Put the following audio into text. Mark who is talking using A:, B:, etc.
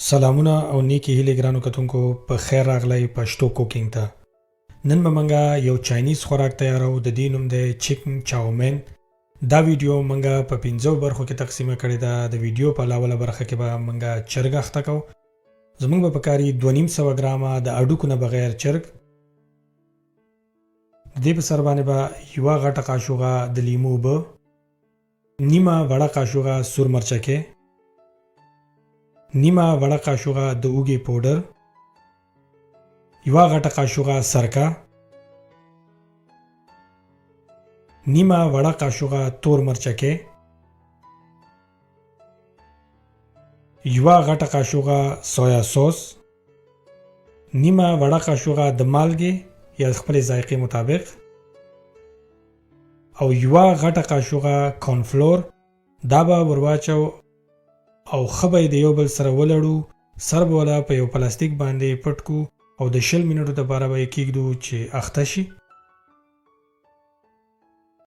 A: سلامونه او نیکی هیلې ګرانو کتونکو په خیر راغلی پښتو کوکینګ ته. نن به منګه یو چاینیز خوراک تیارو د دې نوم دی چکن چاومین. دا ویډیو منګه په 15 برخو کې تقسیمه کړې ده. د ویډیو په لاوله برخه کې به منګه چرګ اخته کو. زمونږ به پکاري 2.5 ګرامه د اډوکو نه بغیر چرګ. دې په سر باندې به یوه غټه قاشوغه د لیمو اوبه، نیمه وړه قاشوغه سور مرچکې، نیمه وړه قاشوغه د اوږې پوډر، یوه غټه قاشوغه سرکه، نیمه وړه قاشوغه تور مرچکې، یوه غټه قاشوغه سویا سوس، نیمه وړه قاشوغه د مالګې یا خپل ذایقې مطابق، او یوه غټه قاشوغه کورنفلور. دا به ورواچو او ښه به یې د یو بل سره ولړو. سر به ولا په یو پلاستیک باندې پټ کو او د 20 منټو دپاره به یې کیږدو چې اخته شي.